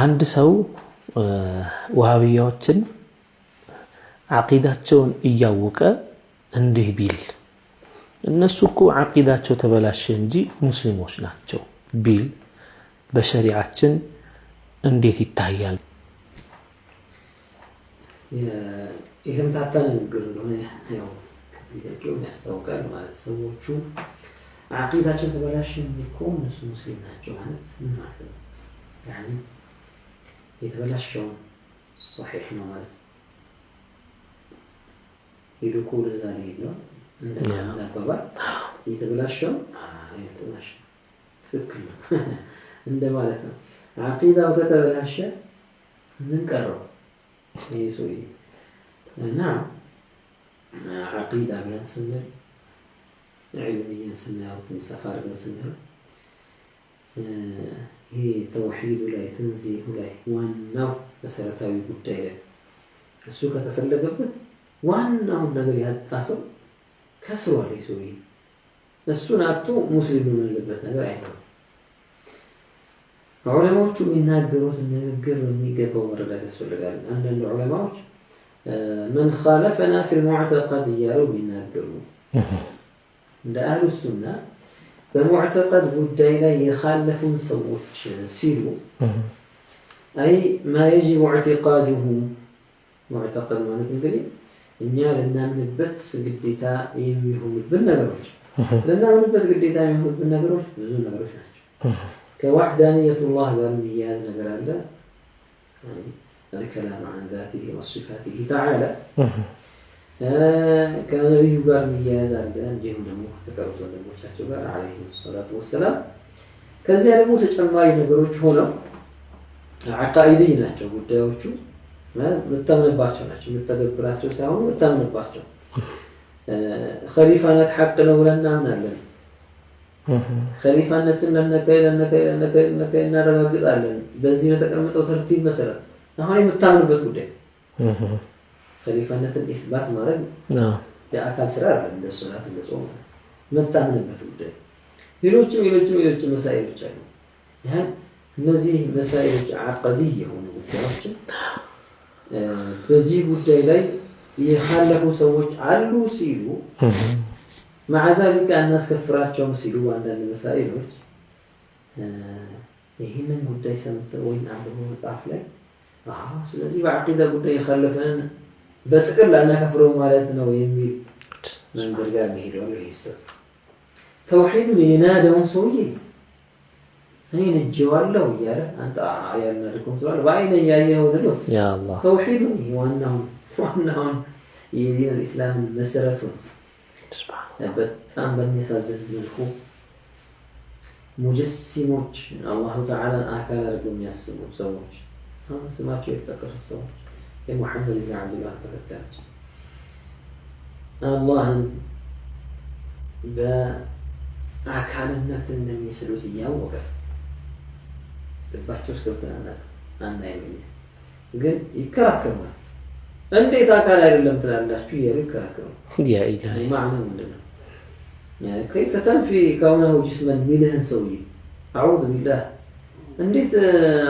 አንድ ሰው ወሃቢያዎችን አቂዳቸውን እያወቀ እንዲህ ቢል እነሱ እኮ አቂዳቸው ተበላሸ እንጂ ሙስሊሞች ናቸው ቢል በሸሪዓችን እንዴት ይታያል? የተምታታነ ነገር ነው ያው ከጥያቄው ያስታውቃል ማለት ሰዎቹ አቂዳቸው ተበላሸ እኮ እነሱ ሙስሊም ናቸው ማለት ምን ማለት ነው? يعني የተበላሸው صحيح ነው ማለት ይልቁን ዛሬ ነው እንደና ባባ የተበላሸው የተበላሸው ትክክል ነው እንደማለት ነው። አቂዳው ከተበላሸ ምን ቀረው? ይሱይ እና አቂዳ ብለን ስንል علميا سناو سفار بن سناو هي توحيد لا تنزيه لا ዋናው መሰረታዊ ጉዳይ ላይ እሱ ከተፈለገበት ዋናው ነገር ያጣሰው ከስሯል ይሱይ እሱን አጥቶ ሙስሊም የሆነበት ነገር አይደለም። ዑለማዎቹ የሚናገሩት ንግግር የሚገባው መረዳት ያስፈልጋል። አንዳንድ ዑለማዎች من خالفنا في المعتقد እያሉ የሚናገሩ እንደ አህሉ ሱና በሙዕተቀድ ጉዳይ ላይ የኻለፉን ሰዎች ሲሉ አይ ما يجب اعتقاده ሙዕተቀድ ማለት እንግዲህ እኛ ለናምንበት ግዴታ የሚሆኑብን ነገሮች ለናምንበት ግዴታ የሚሆኑብን ነገሮች ብዙ ነገሮች ናቸው። ከዋህዳንየቱላህ ጋር የሚያያዝ ነገር አለ الكلام عن ذاته وصفاته تعالى كنبي ጋር የሚያያዝ አለ እንዲሁም ደግሞ ተቀርጾ ወንድሞቻቸው ጋር عليه الصلاه والسلام ከዚያ ደግሞ ተጨማሪ ነገሮች ሆነው አቃኢዲ ናቸው ጉዳዮቹ መተመነባቸው ናቸው መተገብራቸው ሳይሆን መተመነባቸው ኸሊፋነት ሐቅ ነው ብለን እናምናለን። ኸሊፋነትን ለነከይ እናረጋግጣለን በዚህ በተቀመጠው ተርቲብ መሰረት አሁን የምታምኑበት ጉዳይ ኸሊፋነትን ኢስባት ማድረግ የአካል ስራ አይደለም እንደ ሶላት እንደ ጾም መታመንበት ጉዳይ ሌሎች መሳኢሎች አሉ። ያን እነዚህ መሳኢሎች አቀዲ የሆኑ ጉዳዮች በዚህ ጉዳይ ላይ የኻለፉ ሰዎች አሉ ሲሉ مع ذلك الناس كفراتهم ሲሉ አንዳንድ መሳኢሎች ይሄንን ጉዳይ ሰምተው ወይ አንብበው መጽሐፍ ላይ ስለዚህ በአቂዳ ጉዳይ የኻለፈን በጥቅል አናከፍረው ማለት ነው የሚል መንገድ ጋር የሚሄደው ይሄስ ተውሂድ የናደውን ሰውዬ እኔ ነጅዋለሁ እያለ አንተ ያናድኩም ትላለህ በአይነ ያየኸው ነው ያ አላህ ተውሂድ ዋናው የዲን الاسلام መሰረቱ በጣም በሚያሳዝን መልኩ ሙጀሲሞች አላሁ ተዓላ አካል አድርገው የሚያስቡ ሰዎች ስማቸው የተጠቀሱት ሰዎች የሙሐመድ ኢብኑ አብዱላህ ተከታዮች አላህን በአካልነት እንደሚስሉት እያወቀ ልባቸው እስከብተናል አናይም ግን ይከራከራል። እንዴት አካል አይደለም ትላላችሁ እያሉ ይከራከራሉ። ያ ኢላሂ ማዕናው ምንድነው? كيف تنفي كونه جسما ሚልህን ሰውዬ አዑዙ ቢላህ እንዴት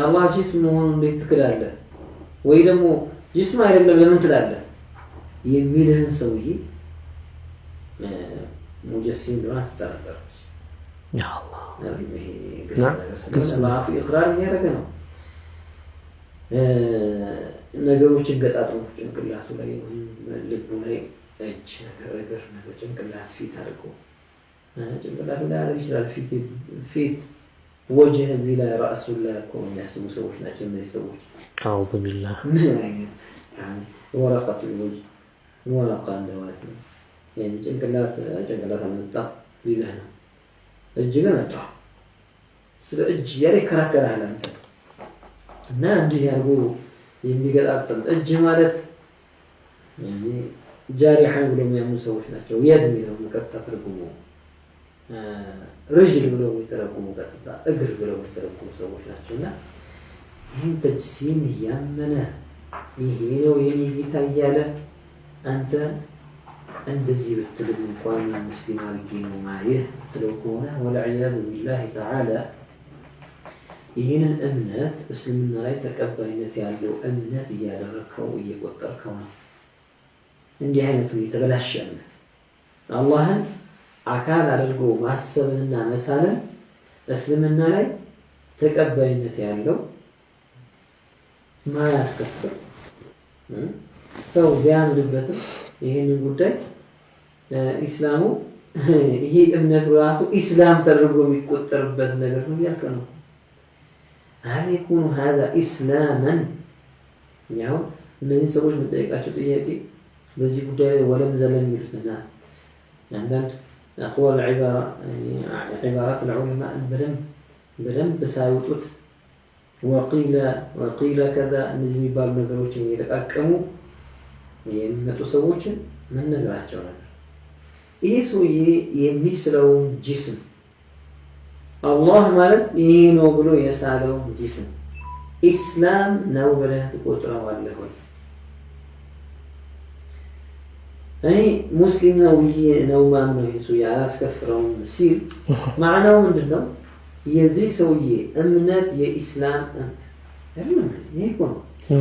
አላህ ጅስም መሆኑን እንዴት ትክዳለህ? ወይ ደግሞ ጅስም አይደለም ለምን ትላለህ? የሚልህን ሰውዬ ሙጀሲም እንደሆነ አትጠራጠሩት። ያ አላህ ግስማፍ ኢቅራር ያደረገ ነው። ነገሮችን ገጣጥሞ ጭንቅላቱ ላይ ወይ ልቡ ላይ እጅ ነገር ጭንቅላት ፊት አድርጎ ጭንቅላቱ ላይ አድርጎ ይችላል ፊት وجه بلا رأس ولا كون يسمو سووش ናቸው እነዚህ ሰዎች አዑዙ ቢላህ يعني ورقة الوجه ورقة እንደማለት ነው يعني ጭንቅላት አመጣ ቢላህ ነው እጅ ግን አጣ ስለ እጅ ያለ ከራከራል አንተ እና እንዲህ ያርጉ የሚገጣጥም እጅ ማለት يعني ጃሪሐ ብለው የሚያምኑ ሰዎች ናቸው። የድ የሚለው መቀጣ ትርጉሙ رجل ብለው የሚተረጉሙ ቀጥታ እግር ብለው የሚተረጉሙ ሰዎች ናቸውና ይህን ተጅሲም ያመነ ይሄ ነው የሚታ እያለ አንተ እንደዚህ ብትልም እንኳን ሙስሊም አድርጌ ነው ማየህ ትለው ከሆነ ወለዒያዙ ቢላሂ ተዓላ ይህንን እምነት እስልምና ላይ ተቀባይነት ያለው እምነት እያደረከው እየቆጠርከው ነው። እንዲህ አይነቱ የተበላሸ እምነት አላህን አካል አድርጎ ማሰብንና መሳልን እስልምና ላይ ተቀባይነት ያለው ማያስከፍል ሰው ቢያምንበትም ይህንን ጉዳይ ኢስላሙ ይሄ እምነት ራሱ ኢስላም ተደርጎ የሚቆጠርበት ነገር ነው ያልከ ነው። هل يكون هذا إسلاما؟ ያው እነዚህ ሰዎች መጠየቃቸው ጥያቄ በዚህ ጉዳይ ወለም ዘለም ይሉትና አንዳንድ أقوال عبارات العلماء በደንብ ሳይወጡት وقيل كذا እነዚህ የሚባሉ ነገሮችን እየተቃቀሙ የሚመጡ ሰዎችን ምን ነገራቸው ነበር? ይሄ ሰውዬ የሚስለው ጂስም አላህ ማለት ይሄ ነው ብሎ የሳለው ጂስም ኢስላም ነው ብለህ ትቆጥረዋለህ ወይ? እኔ ሙስሊም ነው ማምነው ይሄ ሰውዬ አላስከፍረውም ሲል ማዕናው ምንድነው? የዚህ ሰውዬ እምነት የኢስላም እምነት ይሄ ነው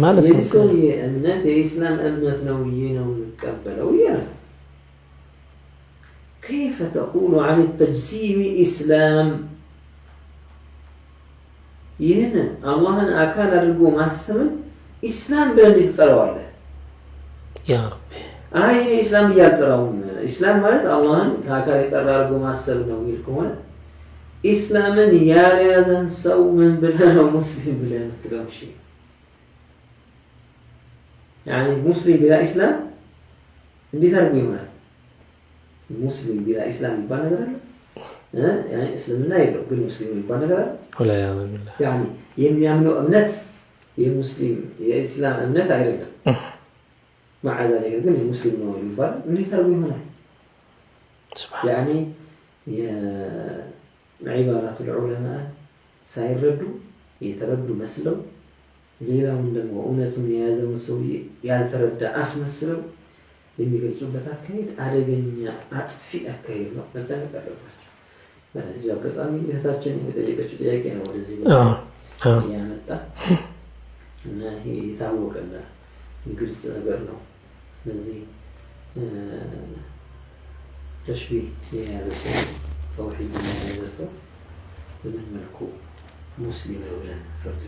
ማለት ነው። የዚህ ሰውዬ እምነት የኢስላም እምነት ነው ይሄ ነው የሚቀበለው ይላል። كيف تقول عن التجسيم إسلام؟ ይህንን አላህን አካል አድርጎ ማሰብን ኢስላም ብለን ይጠራዋል። ያ ረቢ አይ ኢስላም እያልጠራውም ኢስላም ማለት አላህን ከአካል የጠራ አድርጎ ማሰብ ነው የሚል ከሆነ ኢስላምን ያልያዘን ሰው ምን ብለህ ነው ሙስሊም ብለህ የምትለው? እሺ يعني ሙስሊም ቢላ ኢስላም እንዴት አድርጎ ይሆናል? ሙስሊም ቢላ ኢስላም ይባል ነገር አለ? يعني እስልምና የለው ግን ሙስሊም ይባል ነገር አለ? ولا يا بالله يعني የሚያምነው እምነት የሙስሊም የኢስላም እምነት አይደለም። مع ذلك ግን ሙስሊም ነው ይባል እንዴት አድርጎ ይሆናል? يعني عبارات العلماء ሳይረዱ የተረዱ መስለው ሌላውን ደግሞ እውነቱን የያዘውን ሰው ያልተረዳ አስመስለው የሚገልጹበት አካሄድ አደገኛ አጥፊ አካሄድ ነው። መጠንቀቅ አለባቸው። በዚህ አጋጣሚ እህታችን የጠየቀችው ጥያቄ ነው ወደዚህ ያመጣ እና ይሄ የታወቀና ግልጽ ነገር ነው። ስለዚህ ተሽቢህ የያዘ ሰው ተውሂድ የያዘ ሰው በምን መልኩ ሙስሊም ነው ብለን ፈርድ